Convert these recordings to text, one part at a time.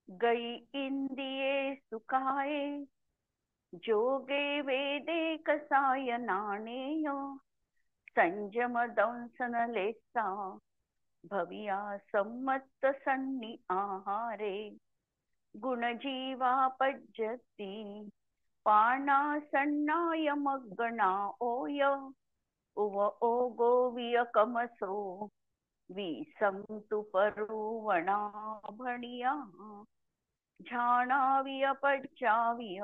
गई इंदिये सुखाये, जोगे वेदे कसाय नाणेय, संयम दंसन लेसा, भविया सम्मत सन्नी आहारे, गुणजीवा पज्जती, पाना सन्नाय मग्गणा ओय, उव ओगो वियकमसो, विसंतु परुवणा भणिया, झाणाविय पच्चाविय,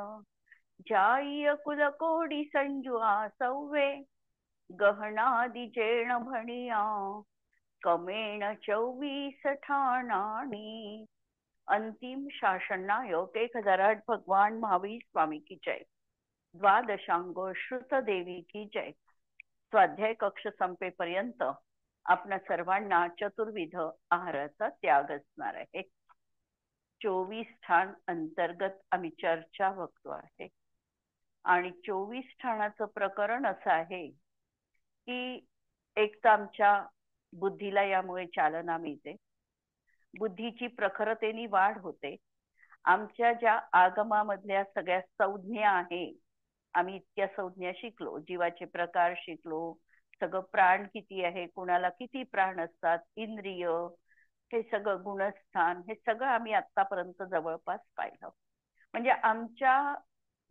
जाय कुलकोडी संजुआ सव्वे, गहनादि जेण भणिया, कमेण 24 ठाणाणी. अंतिम शासननायक 1008 भगवान महावीर स्वामी की जय. द्वादशांग श्रुत देवी की जय. स्वाध्याय कक्ष संपेपर्यंत आपणा सर्वांना चतुर्विध आहाराचा त्याग असणार आहे. 24 ठाण अंतर्गत आम्ही चर्चा बघतो आहे आणि 24 ठाणाचं प्रकरण असं आहे की एक तर आमच्या बुद्धीला यामुळे चालना मिळते, बुद्धीची प्रखरतेने वाढ होते. आमच्या ज्या आगमामधल्या सगळ्या संज्ञा आहे, आम्ही इतक्या संज्ञा शिकलो, जीवाचे प्रकार शिकलो, सगळं प्राण किती आहे, कोणाला किती प्राण असतात, इंद्रिय, हे सगळं गुणस्थान, हे सगळं आम्ही आतापर्यंत जवळपास पाहिलं. म्हणजे आमच्या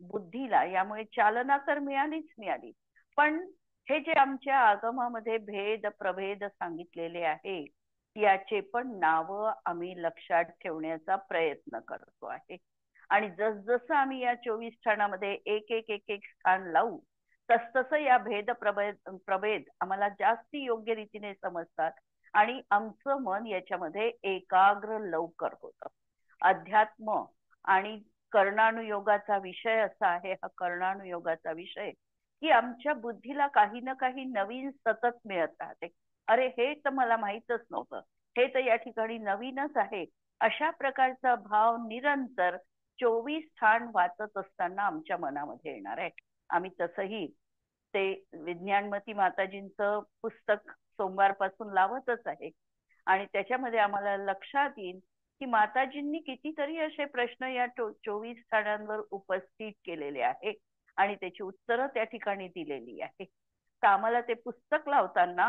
बुद्धीला यामुळे चालना तर मिळालीच मिळाली, पण हे जे आमच्या आगमामध्ये भेद प्रभेद सांगितलेले आहे, याचे पण नाव आम्ही लक्षात ठेवण्याचा प्रयत्न करतो आहे. आणि जसजसं आम्ही या 24 स्थानामध्ये एक एक एक एक स्थान लावू, तसतसं या भेद प्रभेद आम्हाला जास्त योग्य रीतीने समजतात आणि आमचं मन याच्यामध्ये एकाग्र लवकर होतं. अध्यात्म आणि कर्णानुयोगाचा विषय असा आहे, हा कर्णानुयोगाचा विषय, की आमच्या बुद्धीला काही ना काही नवीन सतत मिळत राहते. अरे हे तर मला माहीतच नव्हतं, हे तर या ठिकाणी नवीनच आहे, अशा प्रकारचा भाव निरंतर 24 ठाण वाचत असताना आमच्या मनामध्ये येणार आहे. आम्ही तसंही ते विज्ञानमती माताजींचं पुस्तक सोमवारपासून लावतच आहे आणि त्याच्यामध्ये आम्हाला लक्षात येईल की माताजींनी कितीतरी असे प्रश्न या 24 ठाणांवर उपस्थित केलेले आहे आणि त्याची उत्तरं त्या ठिकाणी दिलेली आहे. तर आम्हाला ते पुस्तक लावताना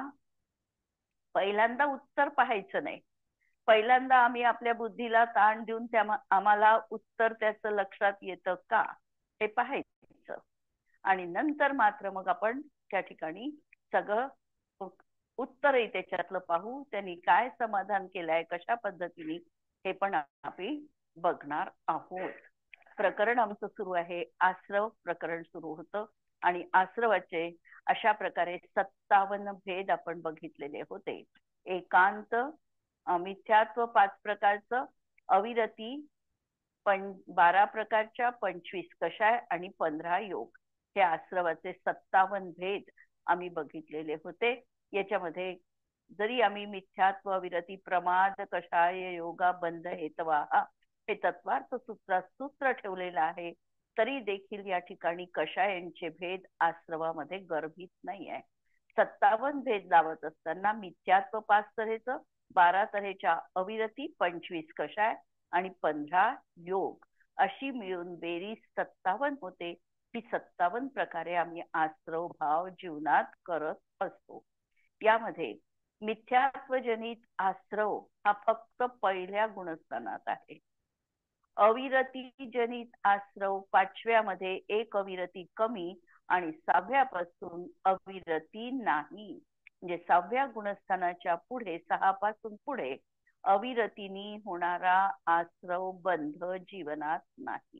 पहिल्यांदा उत्तर पाहायचं नाही, पहिल्यांदा आम्ही आपल्या बुद्धीला ताण देऊन त्या आम्हाला उत्तर त्याचं लक्षात येतं का हे पाहायचं आणि नंतर मात्र मग आपण त्या ठिकाणी सगळं उत्तरही त्याच्यातलं पाहू, त्यांनी काय समाधान केलंय, कशा पद्धतीने, हे पण आम्ही बघणार आहोत. प्रकरण आमचं सुरू आहे, आश्रव प्रकरण सुरू होतं आणि आश्रवाचे अशा प्रकारे 57 भेद आपण बघितलेले होते. एकांत, मिथ्यात्व 5 प्रकारचं, अविरती 12 प्रकारच्या, 25 कषाय आणि 15 योग, हे आश्रवाचे 57 भेद आम्ही बघितलेले होते. याच्यामध्ये जरी आम्ही मिथ्यात्व, अविरती, प्रमाद, कषाय, योगा, बंध, हेतवा हे तत्वार्थ सूत्र ठेवलेलं आहे, तरी देखील या ठिकाणी कषायांचे भेद आश्रवामध्ये गर्भित नाही आहे. 57 भेद लावत असताना मिथ्यात्व 5 तऱ्हेचं, 12 तऱ्हेच्या अविरती, 25 कषाय आणि 15 योग, अशी मिळून बेरीज 57 होते. ही 57 प्रकारे आम्ही आश्रव भाव जीवनात करत असतो. यामध्ये मिथ्यात्वजनित आश्रव हा फक्त पहिल्या गुणस्थानात आहे. अविरती जनित आश्रव 5व्यामध्ये एक अविरती कमी आणि 6व्यापासून अविरती नाही. म्हणजे 6व्या गुणस्थानाच्या पुढे, 6 पासून पुढे अविरतीनी होणारा आश्रव बंध जीवनात नाही.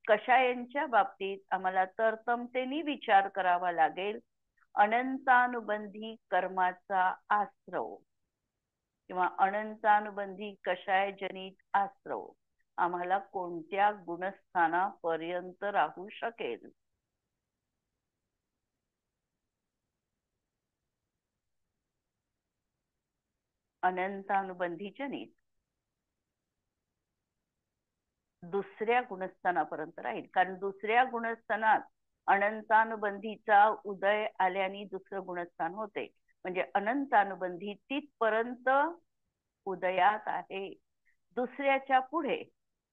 कषायांच्या बाबतीत आम्हाला तरतमतेने विचार करावा लागेल. अनंतानुबंधी कर्माचा आश्रव किंवा अनंतानुबंधी कषाय जनित आश्रव आम्हाला कोणत्या गुणस्थानापर्यंत राहू शकेल? अनंतानुबंधी जनित दुसऱ्या गुणस्थानापर्यंत राहील, कारण दुसऱ्या गुणस्थानात अनंतानुबंधीचा उदय आल्याने दुसरं गुणस्थान होते. म्हणजे अनंतानुबंधी तिथपर्यंत उदयात आहे. दुसऱ्याच्या पुढे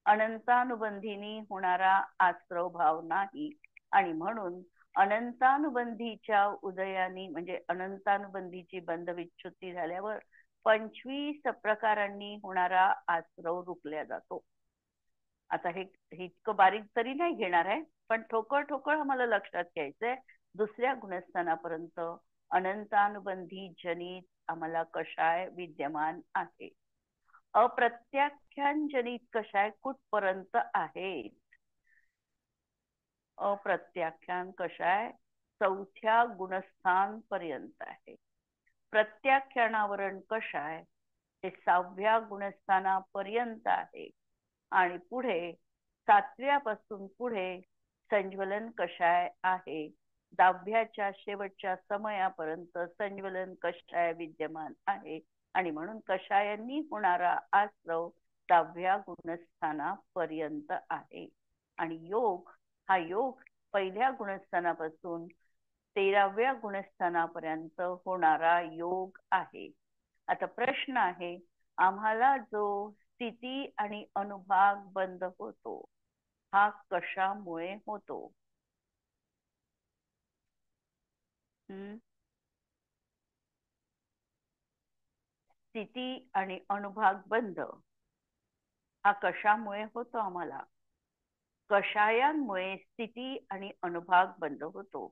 अनंतानुबंधीनी होणारा आश्रव भाव नाही आणि म्हणून अनंतानुबंधीच्या उदयानी म्हणजे अनंतानुबंधीची बंध विच्छुत्ती झाल्यावर 25 प्रकारांनी होणारा आश्रव रुकल्या जातो. आता हे इतकं बारीक तरी नाही घेणार आहे, पण ठोकळ ठोकळ आम्हाला लक्षात घ्यायचंय. दुसऱ्या गुणस्थानापर्यंत अनंतानुबंधी जनित आम्हाला कषाय विद्यमान आहे. अप्रत्याख्यान जनित कषाय कुठपर्यंत आहेत? अप्रत्याख्यान कषाय 4थ्या गुणस्थान पर्यंत आहे. प्रत्याख्यानावरण कषाय हे 6व्या गुणस्थानापर्यंत आहे आणि पुढे 7व्यापासून पुढे संज्वलन कषाय आहे. 10व्याच्या शेवटच्या समयापर्यंत संज्वलन कषाय विद्यमान आहे आणि म्हणून कषायांनी होणारा आश्रव 10व्या गुणस्थानापर्यंत आहे. आणि योग हा योग पहिल्या गुणस्थानापासून 13व्या गुणस्थानापर्यंत होणारा योग आहे. आता प्रश्न आहे, आम्हाला जो स्थिती आणि अनुभाग बंद होतो हा कशामुळे होतो? स्थिती आणि अनुभाग बंध हा कशामुळे होतो? आम्हाला कषायांमुळे स्थिती आणि अनुभाग बंद होतो.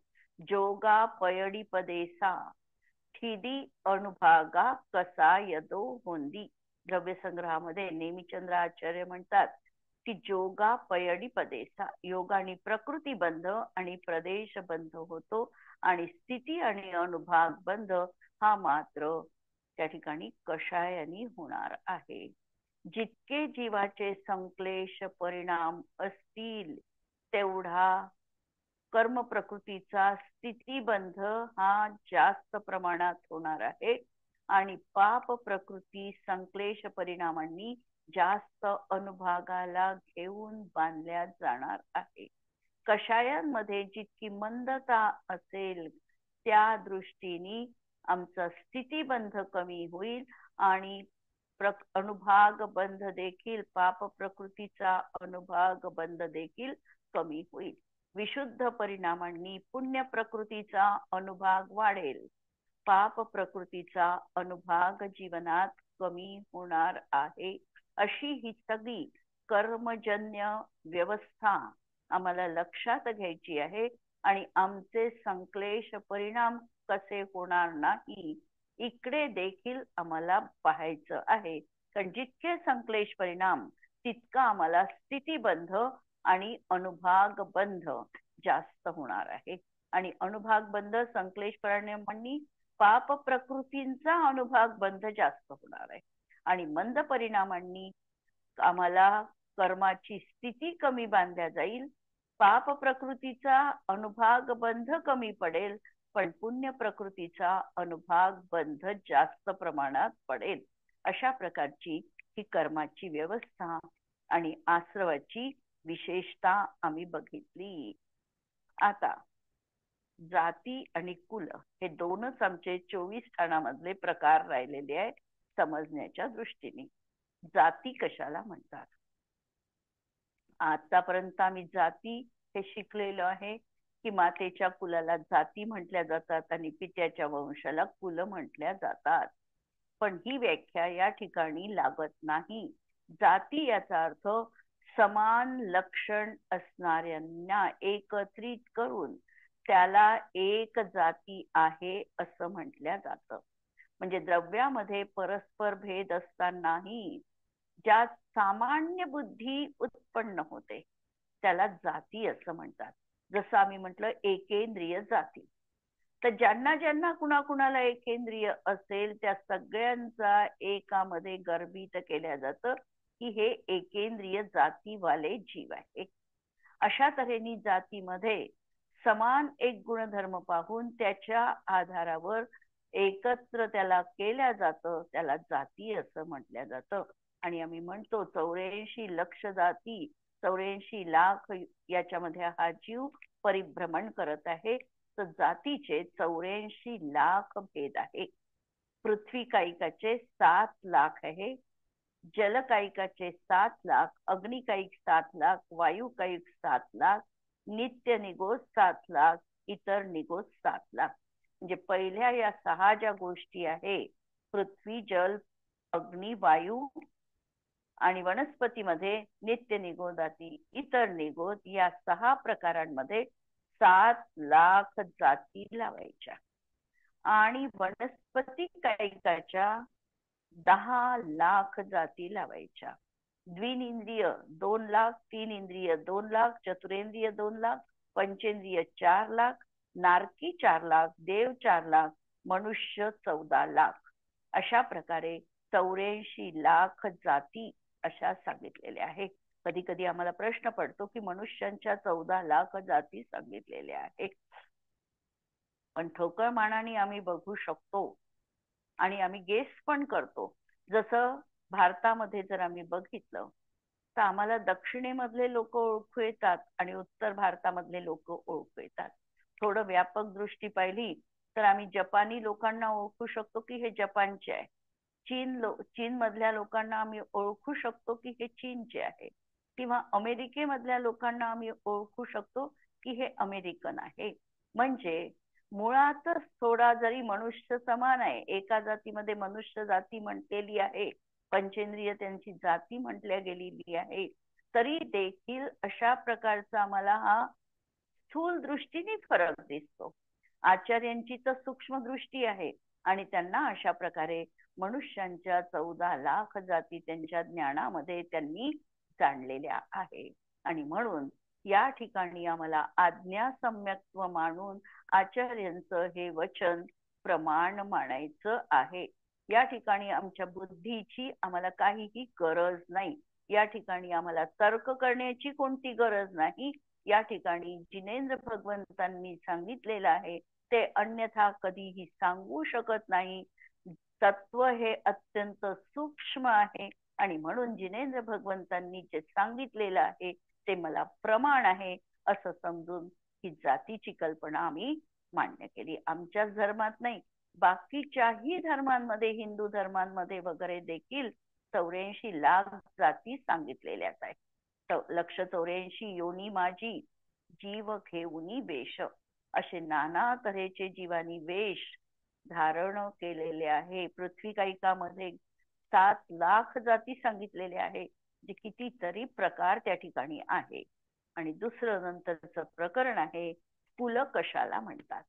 जोगा पयडी पदेसा ठिदी अनुभागा कसा यदो होंदी. द्रव्य संग्रहामध्ये नेमिचंद्र आचार्य म्हणतात की जोगा पयडी पदेसा, योगाने प्रकृती बंध आणि प्रदेश बंध होतो आणि स्थिती आणि अनुभाग बंध हा मात्र त्या ठिकाणी कषायानी होणार आहे. जितके जीवाचे संक्लेश परिणाम असतील तेवढा कर्म प्रकृतीचा स्थितीबंध हा जास्त प्रमाणात होणार आहे आणि पाप प्रकृती संक्लेश परिणामांनी जास्त अनुभागाला घेऊन बांधल्या जाणार आहे. कषायांमध्ये जितकी मंदता असेल त्या दृष्टीने आमचा स्थितीबंध कमी होईल आणि अनुभाग बंध देखील पाप प्रकृतीचा अनुभाग बंध देखील कमी होईल. विशुद्ध परिणामांनी पुण्य प्रकृतीचा अनुभाग वाढेल, पाप प्रकृतीचा अनुभाग जीवनात कमी होणार आहे. अशी ही सगळी कर्मजन्य व्यवस्था आम्हाला लक्षात घ्यायची आहे आणि आमचे संक्लेश परिणाम कसे होणार नाही इकडे देखील आम्हाला पाहायचं आहे. कारण जितके संक्लेश परिणाम तितका आम्हाला स्थितीबंध आणि अनुभाग बंध जास्त होणार आहे. आणि अनुभाग बंध संक्लेश परिणामांनी पाप प्रकृतींचा अनुभाग बंध जास्त होणार आहे आणि मंद परिणामांनी आम्हाला कर्माची स्थिती कमी बांधल्या जाईल, पाप प्रकृतीचा अनुभाग बंध कमी पडेल पण पुण्य प्रकृतीचा अनुभाग बंध जास्त प्रमाणात पडेल. अशा प्रकारची ही कर्माची व्यवस्था आणि आश्रवाची विशेषता आम्ही बघितली. आता जाती आणि कुल हे दोनच आमचे 24 स्थानामधले प्रकार राहिलेले आहेत समजण्याच्या दृष्टीने. जाती कशाला म्हणतात? आतापर्यंत आम्ही जाती हे शिकलेलो आहे की मातेच्या कुलाला जाती म्हटल्या जातात आणि पित्याच्या वंशाला कुल म्हटल्या जातात. पण ही व्याख्या या ठिकाणी लागत नाही. जाती याचा अर्थ समान लक्षण असणाऱ्यांना एकत्रित करून त्याला एक जाती आहे असं म्हटल्या जातं. म्हणजे द्रव्यामध्ये परस्पर भेद असतानाही ज्या सामान्य बुद्धी उत्पन्न होते त्याला जाती असं म्हणतात. जसं आम्ही म्हटलं एकेंद्रिय जाती, तर ज्यांना ज्यांना कुणाकुणाला एकेंद्रिय असेल त्या सगळ्यांचा एकामध्ये गर्भित केल्या जातं की हे एकेंद्रिय जातीवाले जीव आहे. अशा तऱ्हेने जातीमध्ये समान एक गुणधर्म पाहून त्याच्या आधारावर एकत्र त्याला केल्या जातं, त्याला जाती असं म्हटलं जातं. आणि आम्ही म्हणतो 84 लक्ष जाती, 84 लाख याच्यामध्ये हा जीव परिभ्रमण करत आहे. तर जातीचे 84 लाख भेद आहे. पृथ्वी कायिकाचे 7 लाख आहे जलकायिकाचे 7 लाख, अग्निकायिक 7 लाख, वायुकायिक 7 लाख, नित्य निगोज 7 लाख, इतर निगोज 7 लाख. म्हणजे पहिल्या या 6 ज्या गोष्टी आहे, पृथ्वी, जल, अग्नी, वायू आणि वनस्पतीमध्ये नित्य निगोदाती, इतर निगोद, या 6 प्रकारांमध्ये 7 लाख जाती लावायच्या. आणि वनस्पती कायिकाच्या 10 लाख जाती लावायच्या. द्विनिंद्रिय 2 लाख, 3 इंद्रिय 2 लाख, चतुरेंद्रिय 2 लाख, पंचेंद्रिय 4 लाख, नारकी 4 लाख, देव 4 लाख, मनुष्य 14 लाख. अशा प्रकारे 84 लाख जाती अशा सांगितलेल्या आहे. कधी कधी आम्हाला प्रश्न पडतो की मनुष्यांच्या 14 लाख जाती सांगितलेल्या आहे, पण ठोकळ मानाने आम्ही बघू शकतो आणि आम्ही गेस पण करतो. जसं भारतामध्ये जर आम्ही बघितलं तर आम्हाला दक्षिणेमधले लोक ओळखू येतात आणि उत्तर भारतामधले लोक ओळखू येतात. थोडं व्यापक दृष्टी पाहिली तर आम्ही जपानी लोकांना ओळखू शकतो की हे जपानचे आहे. चीन मधल्या लोकांना आम्ही ओळखू शकतो की हे चीनचे आहे, किंवा अमेरिकेमधल्या लोकांना आम्ही ओळखू शकतो की हे अमेरिकन आहे. म्हणजे मुळातच थोडा जरी मनुष्य समान आहे, एका जातीमध्ये मनुष्य जाती म्हटलेली आहे, पंचेंद्रिय त्यांची जाती म्हटल्या गेलेली आहे, तरी देखील अशा प्रकारचा आम्हाला हा स्थूल दृष्टीने फरक दिसतो. आचार्यांची तर सूक्ष्म दृष्टी आहे आणि त्यांना अशा प्रकारे मनुष्यांच्या 14 लाख जाती त्यांच्या ज्ञानामध्ये त्यांनी जाणलेल्या आहे. आणि म्हणून या ठिकाणी आम्हाला आज्ञा सम्यक्त्व मानून आचार्यांचं हे वचन प्रमाण मानायचं आहे. या ठिकाणी आमच्या बुद्धीची आम्हाला काहीही गरज नाही. या ठिकाणी आम्हाला तर्क करण्याची कोणती गरज नाही. या ठिकाणी जिनेंद्र भगवंतांनी सांगितलेलं आहे ते अन्यथा कधीही सांगू शकत नाही. तत्व हे अत्यंत सूक्ष्म आहे आणि म्हणून जिनेंद्र भगवंतांनी जे सांगितलेलं आहे ते मला प्रमाण आहे असं समजून ही जातीची कल्पना आम्ही मान्य केली. आमच्याच धर्मात नाही, बाकीच्याही धर्मांमध्ये, हिंदू धर्मांमध्ये वगैरे देखील 84 लाख जाती सांगितलेल्याच आहेत. 184 योनी माझी, जीव घेऊनी वेश, असे नाना तऱ्हेचे जीवानी वेश धारण केलेले आहे. पृथ्वी कायिकामध्ये 7 लाख जाती सांगितलेले आहे, जे कितीतरी प्रकार त्या ठिकाणी आहे. आणि दुसरं नंतरचं प्रकरण आहे कुल कशाला म्हणतात.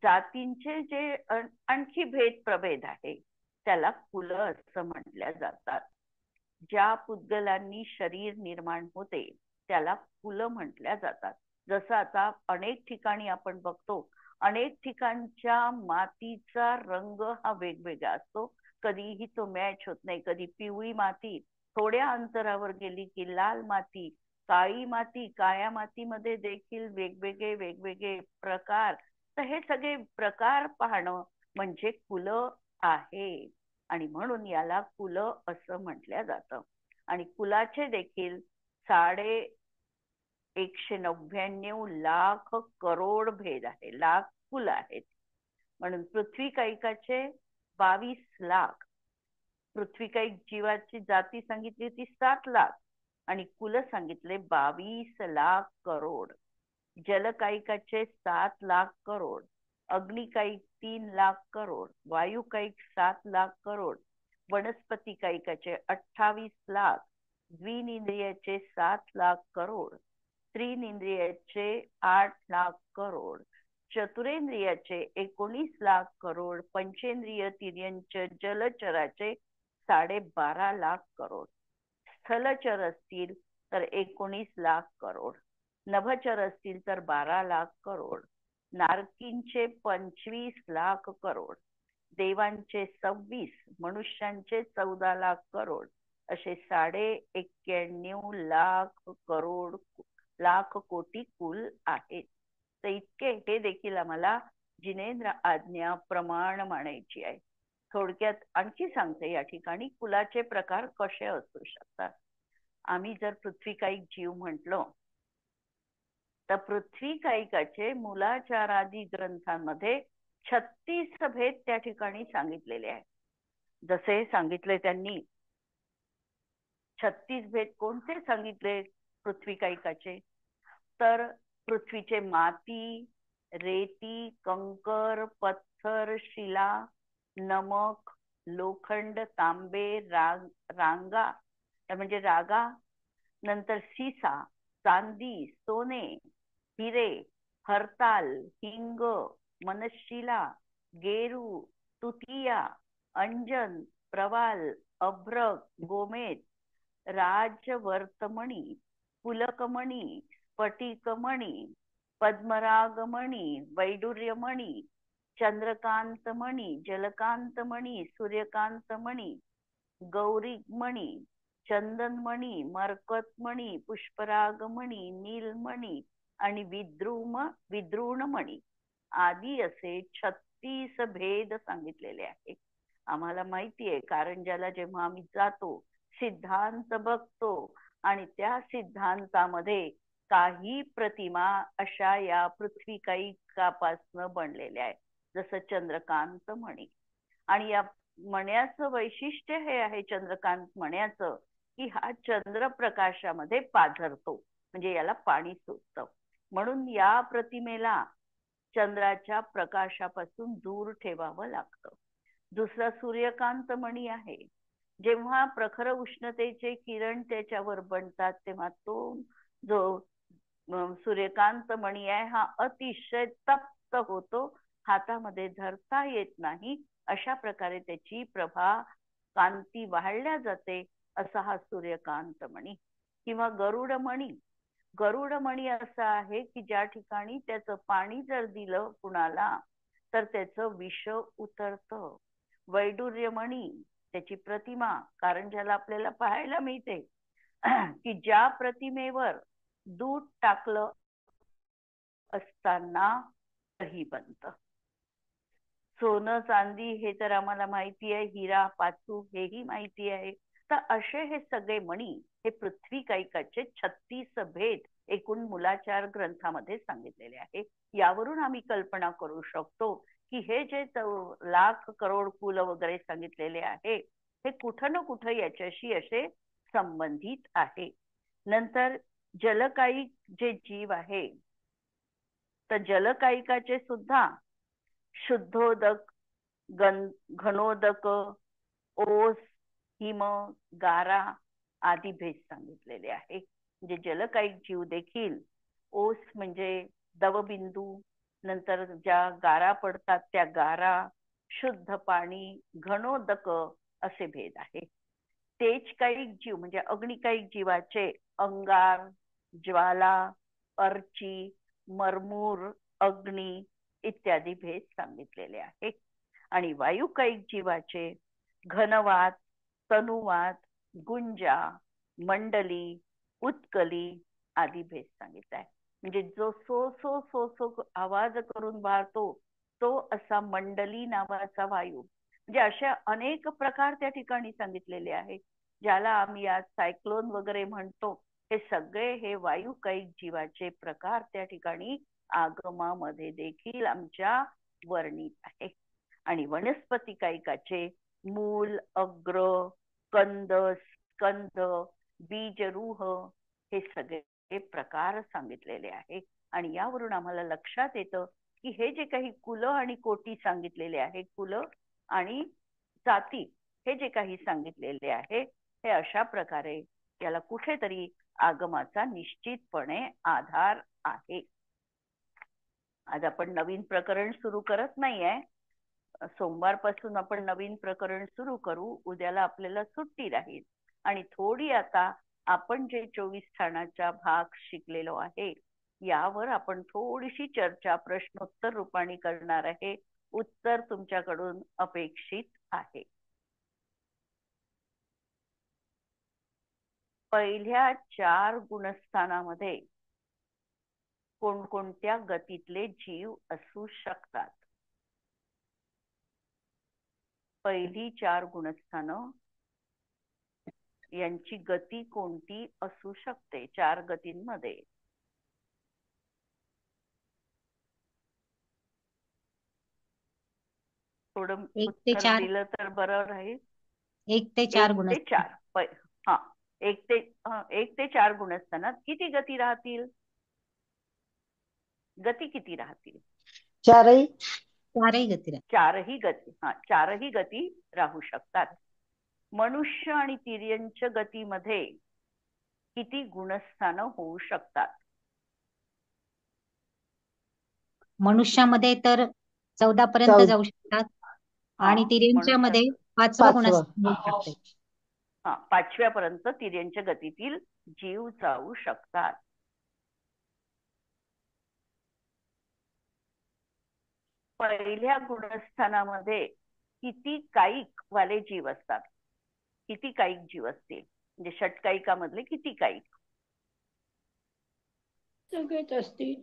जातींचे जे आणखी भेद प्रभेद आहे त्याला कुल असं म्हटल्या जातात. ज्या पुद्गलांनी शरीर निर्माण होते त्याला कुल म्हटल्या जातात. जसं आता अनेक ठिकाणी आपण बघतो, अनेक ठिकाणच्या मातीचा रंग हा वेगवेगळा असतो. कधीही तो मॅच होत नाही. कधी पिवळी माती थोड्या अंतरावर गेली की लाल माती, काळी माती, काळ्या मातीमध्ये देखील वेगवेगळे वेगवेगळे प्रकार. तर हे सगळे प्रकार पाहणं म्हणजे कुल आहे आणि म्हणून याला कुल असं म्हटलं जातं. आणि कुलाचे देखील 199 लाख करोड भेद आहे. लाख कुल आहेत. म्हणून पृथ्वी कायिकाचे 22 लाख, पृथ्वी कायिक जीवाची जाती सांगितली होती 7 लाख आणि कुल सांगितले 22 लाख करोड. जलकायिकाचे 7 लाख करोड, अग्निकायिक 3 लाख करोड, वायुकायिक 7 लाख करोड, वनस्पती कायिकाचे 28 लाख, द्विनिंद्रियाचे 7 लाख करोड, तीन इंद्रियाचे 8 लाख करोड, चतुरेंद्रियाचे 19 लाख करोड, पंचेंद्रिय तिर्यंच जलचराचे 12.5 लाख करोड, स्थलचर असतील तर 19 लाख करोड, नभचर असतील तर 12 लाख करोड, नारकींचे 25 लाख करोड, देवांचे 26, मनुष्यांचे 14 लाख करोड, असे 91 करोड लाख कोटी कुल आहेत. तर इतके हे देखील आम्हाला जिनेंद्र आज्ञा प्रमाण मानायची आहे. थोडक्यात आणखी सांगते या ठिकाणी कुलाचे प्रकार कसे असू शकतात. आम्ही जर पृथ्वी कायिक जीव म्हटलो तर पृथ्वी कायिकाचे मूलाचारादी ग्रंथांमध्ये 36 भेद त्या ठिकाणी सांगितलेले आहेत. जसे सांगितले त्यांनी 36 भेद कोणते सांगितले पृथ्वीकायकाचे? तर पृथ्वीचे माती, रेती, कंकर, पत्थर, शिला, नमक, लोखंड, तांबे, रांगा म्हणजे रागा, नंतर सीसा, चांदी, सोने, हिरे, हरताल, हिंग, मनशिला, गेरू, तुतिया, अंजन, प्रवाल, अभ्रक, गोमेद, राजवर्तमणी, पुलकमणी, स्फटिकमणी, पद्मरागमणी, वैडूर्यमणी, चंद्रकांतमणी, जलकांतमणी, सूर्यकांतमणी, गौरीमणी, चंदनमणी, मरकतमणी, पुष्परागमणी, नीलमणी आणि विद्रुणमणी आदी असे 36 भेद सांगितलेले आहे. आम्हाला माहितीये कारंजाला जेव्हा आम्ही जातो, सिद्धांत बघतो आणि त्या सिद्धांतामध्ये काही प्रतिमा अशा या पृथ्वीकाईकापासनं बनलेल्या आहेत, जसं चंद्रकांत मणी. आणि या मण्याचं वैशिष्ट्य हे आहे चंद्रकांत मण्याचं, की हा चंद्रप्रकाशामध्ये पाझरतो, म्हणजे याला पाणी सुटतं. म्हणून या प्रतिमेला चंद्राच्या प्रकाशापासून दूर ठेवावं लागतं. दुसरा सूर्यकांत मणी आहे. जेव्हा प्रखर उष्णतेचे किरण त्याच्यावर बनतात तेव्हा तो जो सूर्यकांत मणी आहे हा अतिशय तप्त होतो, हातामध्ये धरता येत नाही, अशा प्रकारे त्याची प्रभा कांती वाढल्या जाते, असा हा सूर्यकांत मणी. किंवा गरुडमणी. गरुडमणी असा आहे की ज्या ठिकाणी त्याचं पाणी जर दिलं कुणाला तर त्याचं विष उतरतं. वैडूर्यमणी, त्याची प्रतिमा कारंजाला आपल्याला पाहायला मिळते की ज्या प्रतिमेवर दूध टाकलं असताना दही बनतं. सोनं चांदी हे तर आम्हाला माहिती आहे, हिरा पाचू हेही माहिती आहे. तर असे हे सगळे मणी हे पृथ्वीकायकाचे 36 भेद एकूण मूलाचार ग्रंथामध्ये सांगितलेले आहे. यावरून आम्ही कल्पना करू शकतो की हे जे लाख करोड कुल वगैरे सांगितलेले आहे हे कुठं ना कुठं याच्याशी असे संबंधित आहे. नंतर जलकायिक जे जीव आहे तर जलकायिकाचे सुद्धा शुद्धोदक, घनोदक, ओस, हिम, गारा आदी भेद सांगितलेले आहे. म्हणजे जलकायिक जीव देखील ओस म्हणजे दवबिंदू, नंतर ज्या गारा पडतात त्या गारा, शुद्ध पाणी, घनोदक असे भेद आहे. तेजकायिक जीव म्हणजे अग्निकायिक जीवाचे अंगार, ज्वाला, अर्ची, मरमूर, अग्नी इत्यादी भेद सांगितलेले आहे. आणि वायुकायिक जीवाचे घनवात, तनुवात, गुंजा, मंडली, उत्कली आदी भेद सांगितलाय. म्हणजे जो सो सो सो सो आवाज करून वाहतो तो असा मंडली नावाचा वायू. म्हणजे अशा अनेक प्रकार त्या ठिकाणी सांगितलेले आहेत, ज्याला आम्ही आज सायक्लोन वगैरे म्हणतो. हे सगळे हे वायुकायिक जीवाचे प्रकार त्या ठिकाणी आगमामध्ये देखील आमच्या वर्णित आहे. आणि वनस्पती कायकाचे मूल, अग्र, कंद, स्कंद, बीजरूह हे सगळे प्रकार सांगितलेले आहे. आणि यावरून आम्हाला लक्षात येतं की हे जे काही कुल आणि कोटी सांगितलेले आहे, कुल आणि जाती हे जे काही सांगितलेले आहे हे अशा प्रकारे याला कुठेतरी आगमाचा निश्चितपणे आधार आहे. आज आपण नवीन प्रकरण सुरू करत नाहीये. सोमवारपासून आपण नवीन प्रकरण सुरू करू. उद्याला आपल्याला सुट्टी राहील आणि थोडी आता आपण जे 24 स्थानाचा भाग शिकलेलो आहे यावर आपण थोडीशी चर्चा प्रश्नोत्तर रूपाने करणार आहे. उत्तर तुमच्याकडून अपेक्षित आहे. पहिल्या 4 गुणस्थानामध्ये कोणकोणत्या गतीतले जीव असू शकतात? पहिली 4 गुणस्थानं यांची गती कोणती असू शकते 4 गतींमध्ये? थोडं 1 ते उत्तर 4. दिलं तर बरं राहील. 1 ते 4 1 ते गुणस्थान. 4 हा एक ते 4 गुणस्थानात किती गती राहतील? गती किती राहतील? चारही चारही गती राहू शकतात. मनुष्य आणि तिर्यंच गतीमध्ये किती गुणस्थानं होऊ शकतात? मनुष्यामध्ये तर 14 पर्यंत जाऊ शकतात आणि तिर्यंच्यामध्ये मनुष्यात 5वं गुणस्थान होऊ शकते. 5व्या पर्यंत तिर्यंच गतीतील जीव जाऊ शकतात. पहिल्या गुणस्थानामध्ये किती कायिक वाले जीव असतात? किती कायिक जीव असतील? म्हणजे षटकायिकामधले किती कायिक? सगळेच असतील.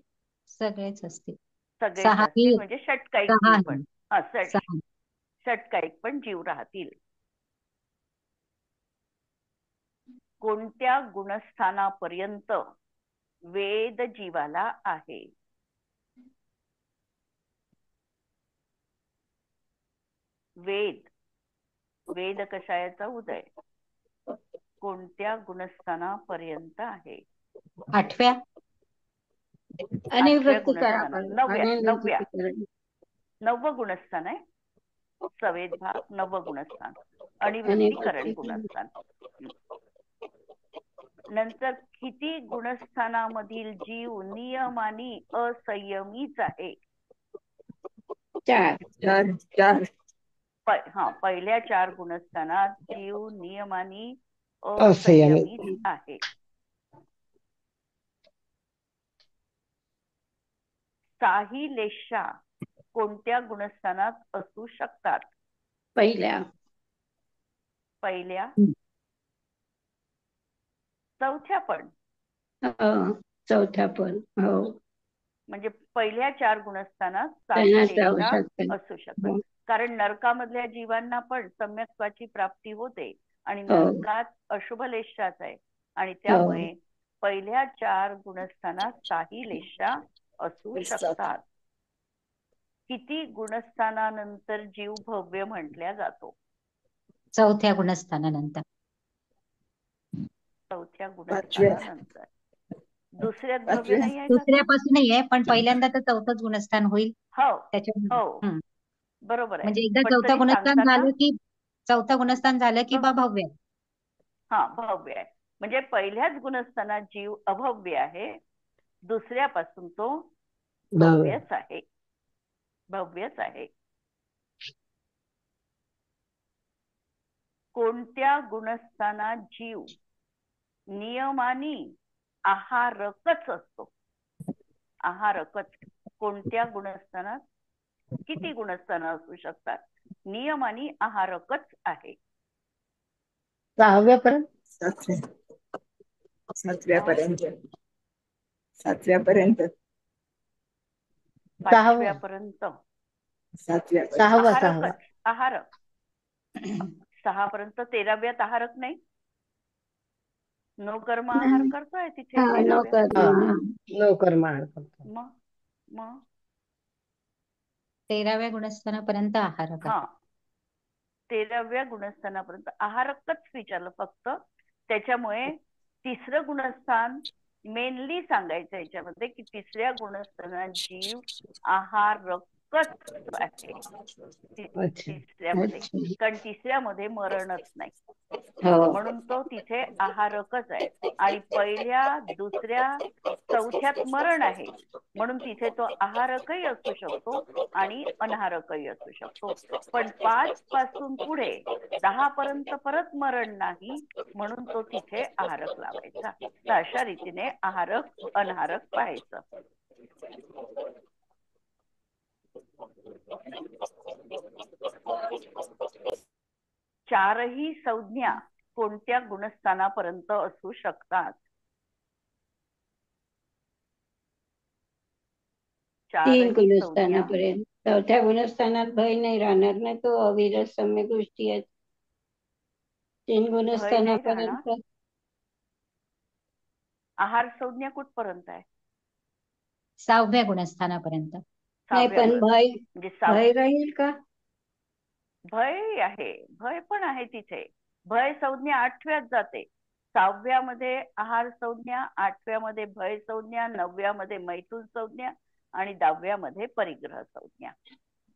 सगळेच असतील. सगळेच असतील म्हणजे षटकायिक जीव पण. सहा. षटकायिक पण जीव राहतील. कोणत्या गुणस्थानापर्यंत वेद जीवाला आहे? वेद कषायाचा उदय कोणत्या गुणस्थानापर्यंत आहे? 8व्या गुणस्थान 9वं गुणस्थान आहे. सवेद भाग 9वं गुणस्थान, अनिवृत्तीकरण गुणस्थान. नंतर किती गुणस्थानामधील जीव नियमानी असंयमीच आहे? 4 पहिल्या 4 गुणस्थानात जीव नियमानी असंयमीच आहे. साहिलेशा कोणत्या गुणस्थानात असू शकतात? पहिल्या चौथ्या पण हो. म्हणजे पहिल्या 4 गुणस्थानात साहिलेशा असू शकतात. कारण नरकामधल्या जीवांना पण सम्यक्त्वाची प्राप्ती होते आणि नरकात अशुभलेशाच आहे आणि त्यामुळे पहिल्या 4 गुणस्थानात साहिलेशा असू शकतात. किती गुणस्थानानंतर जीव भव्य म्हटल्या जातो? 4थ्या गुणस्थानानंतर. 4थ्या गुणस्थानानंतर. दुसऱ्यात भव्य नाही आहे का? दुसऱ्यापासून नाही आहे, पण पहिल्यांदा तर 4थंच गुणस्थान होईल. हो बरोबर आहे. म्हणजे एकदा 4थं गुणस्थान झालं की 4थं गुणस्थान झालं की भव्य. भव्य आहे. म्हणजे पहिल्याच गुणस्थानात जीव अभव्य आहे, दुसऱ्यापासून तो भव्यच आहे. कोणत्या गुणस्थानात जीव नियमानी आहारकच असतो? आहारकच. कोणत्या गुणस्थानात? किती गुणस्थानं असू शकतात? नियमानी आहारकच आहे. 6व्या पर्यंत 7व्या पर्यंत 5व्या पर्यंत आहारक. 6 पर्यंत 13व्यात आहारक नाही. नो कर्म आहार करतोय तिथे. नो कर्म आहार करतो. मग 13व्या गुणस्थानापर्यंत आहारक. 13व्या गुणस्थानापर्यंत आहारकच विचारलं फक्त. त्याच्यामुळे 3रं गुणस्थान मेनली सांगायचं याच्यामध्ये की 3ऱ्या गुणस्थानात जीव आहारकच आहे. 3ऱ्यामध्ये, कारण 3ऱ्यामध्ये मरणच नाही म्हणून तो तिथे आहारकच आहे. आणि पहिल्या 2ऱ्या 4थ्यात मरण आहे म्हणून तिथे तो आहारकही असू शकतो आणि अनाहारकही असू शकतो. पण 5 पासून पुढे 10 पर्यंत परत मरण नाही म्हणून तो तिथे आहारक लावायचा. तर अशा रीतीने आहारक अनाहारक पाहायचं. चारही संज्ञा कोणत्या गुणस्थानापर्यंत असू शकतात? 3 गुणस्थानापर्यंत. 4थ्या गुणस्थानात भय नाही राहणार ना, तो अविरत सम्यक गोष्टी आहेत. 3 गुणस्थानापर्यंत. आहार संज्ञा कुठपर्यंत आहे? 6व्या गुणस्थानापर्यंत. नाही पण भय राहील का? भय आहे, भय पण आहे तिथे. भय संज्ञा 8व्यात जाते 6व्यामध्ये आहार संज्ञा, 8व्यामध्ये भय संज्ञा, 9व्यामध्ये मैथुन संज्ञा आणि 10व्यामध्ये परिग्रह संज्ञा.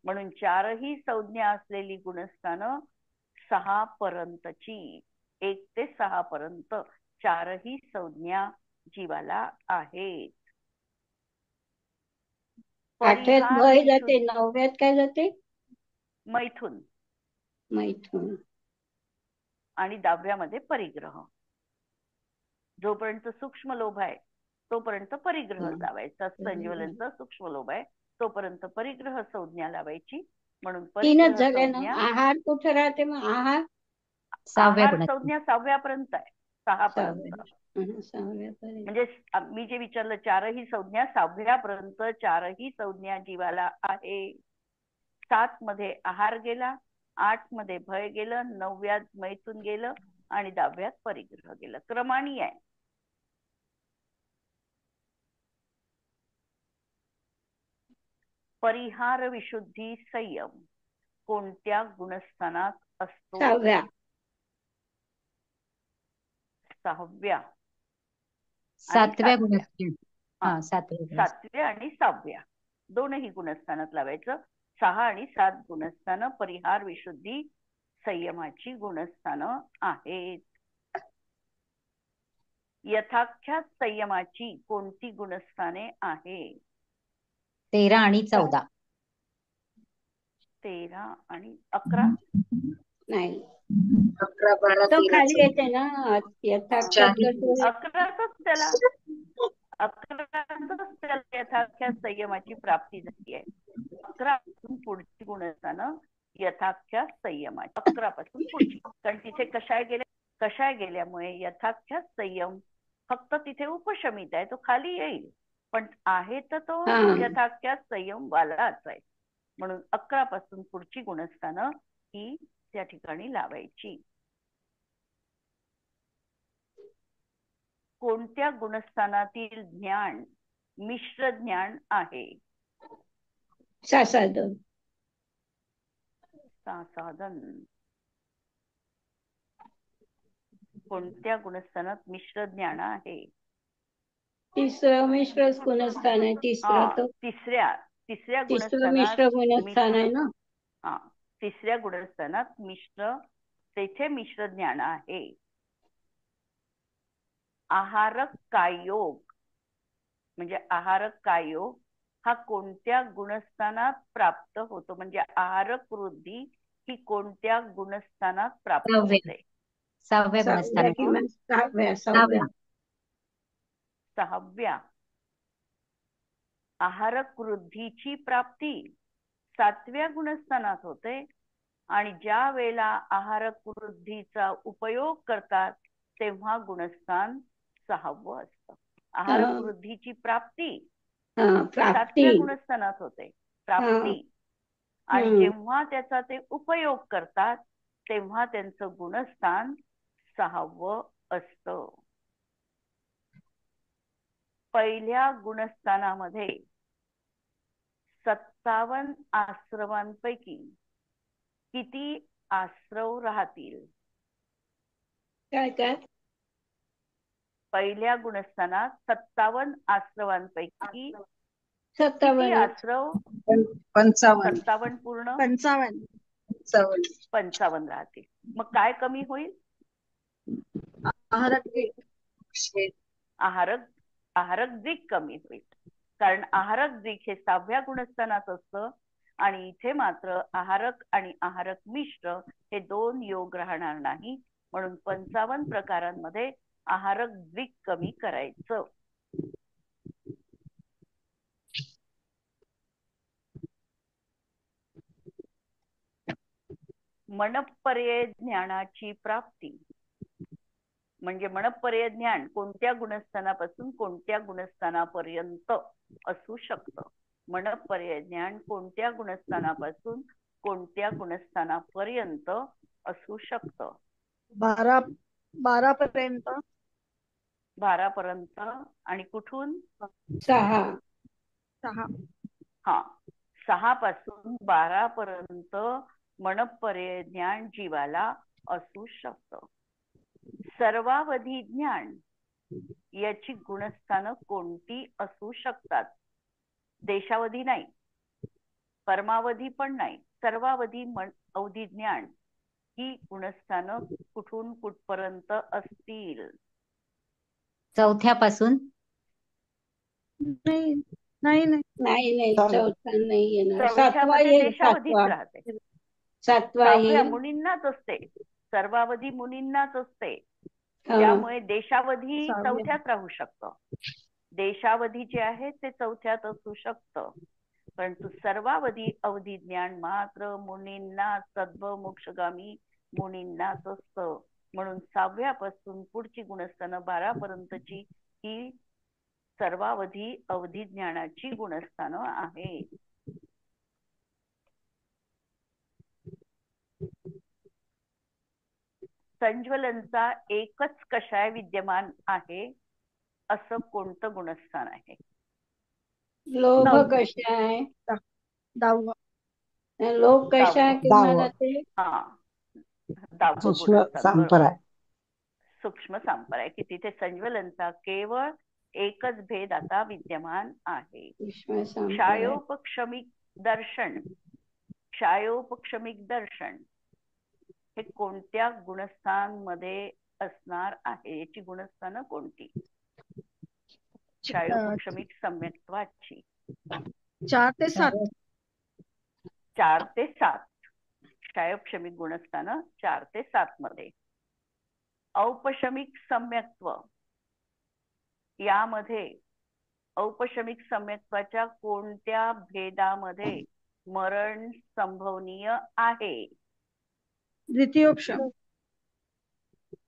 म्हणून 4ही संज्ञा असलेली गुणस्थानं 6 पर्यंतची, 1 ते 6 पर्यंत 4ही संज्ञा जीवाला आहेत. 8व्यात भय जाते, 9व्यात काय जाते? मैथुन. मैथुन. आणि 10व्यामध्ये परिग्रह. जोपर्यंत सूक्ष्म लोभ आहे तोपर्यंत परिग्रह लावायचा. संज्वलनचा सूक्ष्म लोभ आहे तोपर्यंत परिग्रह संज्ञा लावायची. म्हणून तीनच झाले ना. आहार कुठे राहते मग? आहार संज्ञा 6व्यापर्यंत आहे. 6 पर्यंत. म्हणजे मी जे विचारलं 4ही संज्ञा 6व्यापर्यंत 4ही संज्ञा जीवाला आहे. 7 मध्ये आहार गेला, 8 मध्ये भय गेलं, 9व्यात मैथुन गेलं आणि 10व्यात परिग्रह गेलं. क्रमाने आहे. परिहार विशुद्धी संयम कोणत्या गुणस्थानात असतो? 6व्या. 6व्या. 7व्या गुणस्थान. 7व्या आणि 6व्या दोनही गुणस्थानात लावायचं. 6 आणि 7 गुणस्थान परिहार विशुद्धी संयमाची गुणस्थानं आहेत. यथाख्यात संयमाची कोणती गुणस्थाने आहे? 13 आणि 14. 13 आणि 11. नाही, 11, 12, तो खाली येते ना. यथाख्यात 11तच त्याला 11तच त्याला यथाख्यात संयमाची प्राप्ती झाली आहे. 11 पासून पुढची गुणस्थानं यथाख्यात संयमाची. 11 पासून पुढची. कारण तिथे कशाय गेल्यामुळे यथाख्यात संयम फक्त तिथे उपशमित आहे. तो खाली येईल पण आहे तर तो यथाख्यात संयम वालाच आहे. म्हणून 11 पासून पुढची गुणस्थानं ही त्या ठिकाणी लावायची. कोणत्या गुणस्थानातील ज्ञान मिश्र ज्ञान आहे? साधन. कोणत्या गुणस्थानात मिश्र ज्ञान आहे? तिसरं मिश्र गुणस्थान आहे. तिसऱ्या गुणस्थानात मिश्र गुणस्थान आहे ना. तिसऱ्या गुणस्थानात तेथे मिश्र ज्ञान आहे. आहारक कायोग म्हणजे आहारक कायोग हा कोणत्या गुणस्थानात प्राप्त होतो? म्हणजे आहारक वृद्धी ही कोणत्या गुणस्थानात प्राप्त होते? 6व्या गुणस्थानात. 6व्या. आहारक वृद्धीची प्राप्ती 7व्या गुणस्थानात होते आणि ज्या वेळेला आहारक वृद्धीचा उपयोग करतात तेव्हा गुणस्थान 6वं असतं. आहारक वृद्धीची प्राप्ती 7व्या गुणस्थानात होते. प्राप्ती. आणि जेव्हा त्याचा ते उपयोग करतात तेव्हा त्यांचं गुणस्थान 6वं असतं. पहिल्या गुणस्थानामध्ये 57 आश्रवांपैकी किती आश्रव राहतील? काय? पहिल्या गुणस्थानात 57 आश्रवांपैकी 57 किती आश्रव? 57 पूर्ण 55 राहतील. मग काय कमी होईल? आहारक दिक कमी होईल. कारण आहारक दिक हे 6व्या गुणस्थानात असतं आणि इथे मात्र आहारक आणि आहारक मिश्र हे 2 योग राहणार नाही. म्हणून 55 प्रकारांमध्ये आहारक दिक कमी करायचं. मनपर्यय ज्ञानाची प्राप्ती म्हणजे मनपर्यय ज्ञान कोणत्या गुणस्थानापासून कोणत्या गुणस्थानापर्यंत असू शकतं? मनपर्यय ज्ञान कोणत्या गुणस्थानापासून कोणत्या गुणस्थानापर्यंत असू शकतं? 12 पर्यंत. 12 पर्यंत. आणि कुठून? 6. 6 पासून 12 पर्यंत मनपर्यय ज्ञान जीवाला असू शकतं. सर्वावधी ज्ञान याची गुणस्थानं कोणती असू शकतात? देशावधी नाही, परमावधी पण नाही, सर्वावधी अवधी ज्ञान ही गुणस्थानं कुठून कुठपर्यंत असतील? चौथ्यापासून. नाही नाही नाही नाही नाही, चौथा नाही येणार, सातवा चौथ्यामध्ये येईल, देशावधीच सातवा राहते. सातवा सहाव्या येईल. मुनींनाच असते, सर्वावधी मुनींनाच असते. हा. त्यामुळे देशावधी सहाव्या. चौथ्यात राहू शकतं. देशावधी जे आहे ते चौथ्यात असू शकतं, परंतु सर्वावधी अवधी ज्ञान मात्र मुनींना, सद्भव मोक्षगामी मुनींनाच असतं. म्हणून 6व्यापासून पुढची गुणस्थानं 12 पर्यंतची ही सर्वावधी अवधी ज्ञानाची गुणस्थानं आहेत. संज्वलनचा एकच कषाय विद्यमान आहे असं कोणतं गुणस्थान आहे? लोभ दहावं. कषाय, 10वा. लोभ कषाय 10वं. तुम्हाला ते हा, 10वं सूक्ष्म गुणस्थान बरोबर. सांपराय. सूक्ष्म सांपराय की तिथे संज्वलनचा केवळ एकच भेद आता विद्यमान आहे. सूक्ष्म सांपराय. क्षायोपक्षमिक दर्शन, क्षायोपक्षमिक दर्शन हे कोणत्या गुणस्थानमध्ये असणार आहे? याची गुणस्थानं कोणती? क्षायोपक्षमिक सम्यक्त्वाची 4 ते 7. 4 ते 7 क्षायोपक्षमिक गुणस्थानं 4 ते 7 मध्ये. औपशमिक सम्यक्त्व यामध्ये औपशमिक सम्यक्त्वाच्या कोणत्या भेदामध्ये मरण संभवनीय आहे? द्वितीयोपशम.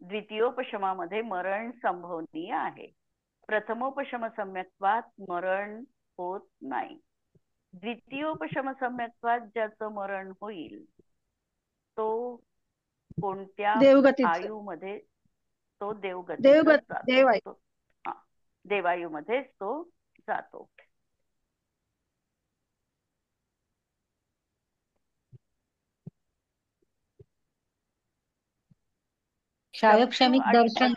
द्वितीयोपशमामध्ये मरण संभवनीय आहे. प्रथमोपशम सम्यक्त्वात मरण होत नाही. द्वितीयोपशम सम्यक्त्वात ज्याचं मरण होईल तो कोणत्या देवगतीचं. आयुमध्ये? तो देवगतीतच जातो. देवायू. हा, देवायुमध्येच तो जातो. क्षायोपशमिक आणि दर्शन.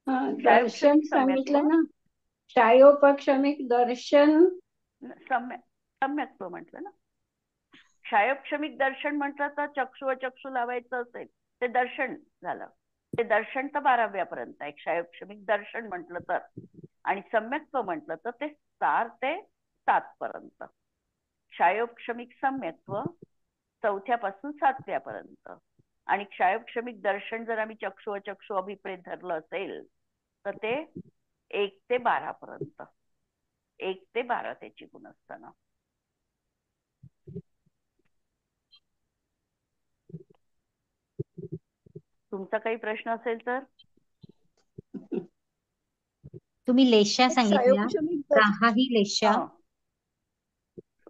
हा, दर्शन क्षायोपशमिक सम्यक्त्व. सांगितलं ना, क्षायोपक्षमिक दर्शन. सम्यक्त्व म्हटलं ना. क्षायोपशमिक दर्शन म्हटलं तर चक्षु लावायचं असेल ते दर्शन झालं. ते दर्शन तर 12व्यापर्यंत आहे क्षायोपशमिक दर्शन म्हटलं तर. आणि सम्यक्त्व म्हटलं तर ते 4 ते 7 पर्यंत. क्षायोपशमिक सम्यक्त्व 4थ्यापासून 7व्यापर्यंत. आणि क्षायोपशमिक दर्शन जर आम्ही चक्षु अभिप्रेत धरलं असेल तर ते 1 ते 12 पर्यंत. 1 ते 12 त्याची गुणस्थानं. तुमचा काही प्रश्न असेल तर? तुम्ही लेशा सांगितल्या, क्षायोपशमिक दर्शन. काहाही लेशा.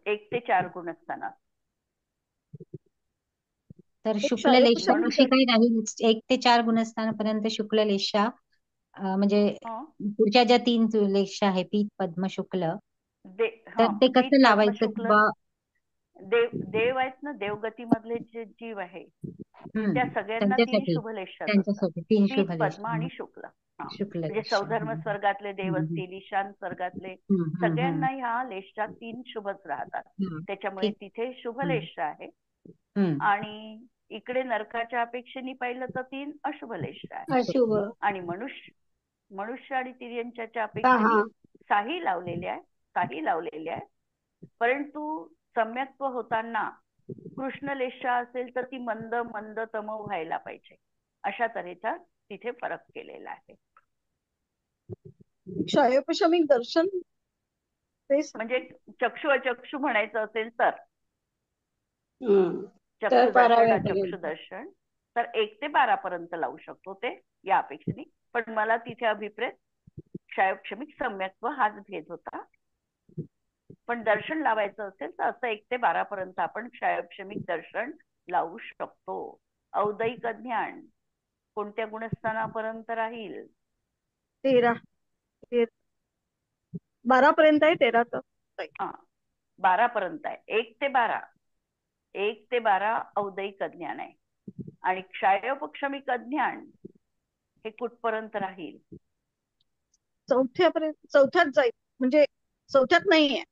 1 ते 4 गुणस्थानात. तर शुक्ल लेशा क्षायोपशमिक अशी काही नाही. 1 ते 4 गुणस्थानापर्यंत शुक्ल लेशा, म्हणजे पुढच्या ज्या 3 लेशा आहे पीत पद्म शुक्ल, तर ते कसं लावायचं? किंवा देव आहेत ना, देवगती मधले जे जीव आहे त्या सगळ्यांना 3 त्यांच्यासाठी शुभलेशाच असतात. त्यांच्यासाठी 3 पीत शुभ पद्म लेशा. आणि शुक्ल. शुक्ल म्हणजे लेशा. सौधर्म स्वर्गातले देव असतील, ईशान स्वर्गातले सगळ्यांना ह्या लेशात 3 शुभच राहतात. त्याच्यामुळे तिथे शुभलेश आहे. आणि इकडे नरकाच्या अपेक्षेने पाहिलं तर 3 अशुभ लेश आहे. अशुभ. आणि मनुष्य आणि तिर्यंच्या अपेक्षेने काही लावलेले आहे. परंतु सम्यक्त्व होताना कृष्ण लेशा असेल तर ती मंद मंद तम व्हायला पाहिजे. अशा तऱ्हेचा तिथे फरक केलेला आहे. क्षायोपशमिक दर्शन म्हणजे चक्षु म्हणायचं असेल तर तर चक्षु दर्शन तर 1 ते 12 पर्यंत लावू शकतो ते या अपेक्षेने. पण मला तिथे अभिप्रेत क्षायोपशमिक सम्यक्त्व हाच भेद होता. पण दर्शन लावायचं असेल तर असं 1 ते 12 पर्यंत आपण क्षायोपशमिक दर्शन लावू शकतो. औदैक ज्ञान कोणत्या गुणस्थानापर्यंत राहील? 13. 12 पर्यंत आहे. 13 तर 12 पर्यंत आहे. 1 ते 12 औदैक ज्ञान आहे. आणि क्षायोपक्षमिक अज्ञान हे कुठपर्यंत राहील? चौथ्यात जाईल, म्हणजे चौथ्यात नाहीये.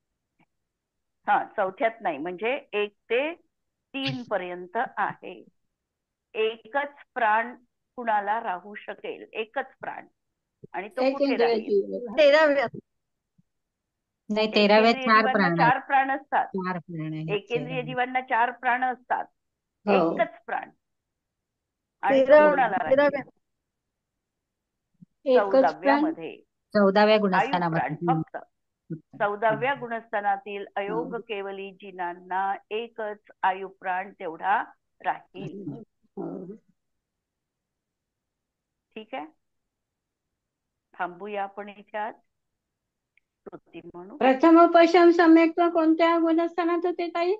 हा, चौथ्यात नाही, म्हणजे 1 ते 3 पर्यंत आहे. एकच प्राण कुणाला राहू शकेल, एकच प्राण, आणि तो कुठे राहील? 13व्यात. नाही, 13व्यात एकेंद्रिय 4 जीवांना प्राण 4 प्राण असतात. 4 प्राण आहेत. एकेंद्रिय जीवांना 4 प्राण असतात, हो. एकच प्राण, आणि तो कुणाला राहील? 13व्यात. 14व्या मध्ये 14व्या आयु गुणस्थानामध्ये. प्राण, फक्त 14व्या गुणस्थानातील अयोग केवली जिनांना एकच आयु प्राण तेवढा राहील. ठीक आहे, थांबूया आपण इथे आज. श्रुती म्हणू. प्रथमोपशम सम्यक्त्व कोणत्या गुणस्थानात होते ताई?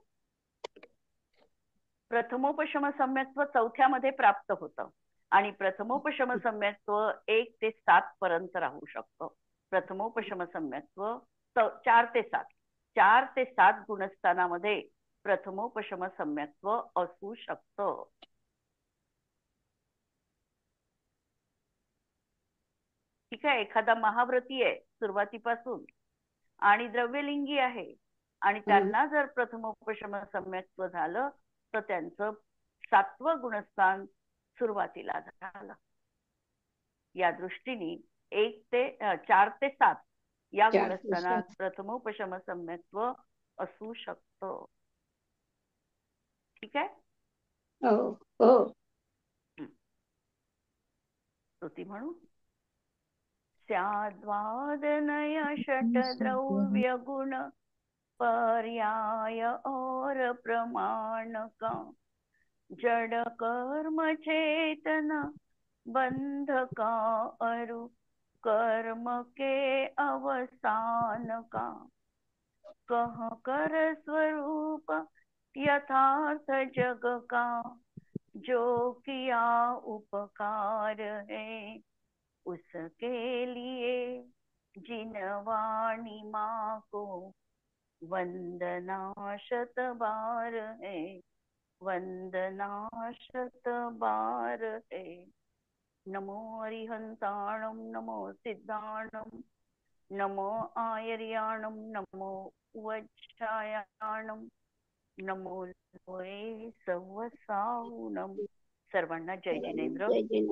प्रथमोपशम सम्यक्त्व 4थ्या मध्ये प्राप्त होतं, आणि प्रथमोपशम सम्यक्त्व 1 ते 7 पर्यंत राहू शकतं. प्रथमोपशम सम्यक्त्व 4 ते 7, 4 ते 7 गुणस्थानामध्ये प्रथमोपशम सम्यक्त्व असू शकतं. ठीक आहे, एखादा महाव्रती आहे सुरुवातीपासून आणि द्रव्यलिंगी आहे, आणि त्यांना जर प्रथमोपशम सम्यक्त्व झालं तर त्यांचं 7वं गुणस्थान सुरुवातीला झालं. या दृष्टीने 4 ते 7 या गुणस्थानात प्रथमोपशम सम्यक्त्व असू शकतं. ठीक आहे. हो हो. श्रुती म्हणू. स्याद्वादनय षट द्रव्य गुण पर्याय और प्रमाण का, जड़ कर्म चेतन बंध का, अरु कर्म के अवसान का, कह कर स्वरूप यथार्थ जग का, जो किया उपकार है उसके लिए जिनवाणी माँ को वंदना शत बार है, वंदना शत बार है. नमो अरिहंताणम, नमो सिद्धाणम, नमो आयर्याणम, नमो वज्रायाणम, नमो लोये सवसाहुणम. सर्वांना जय जिनेंद्र.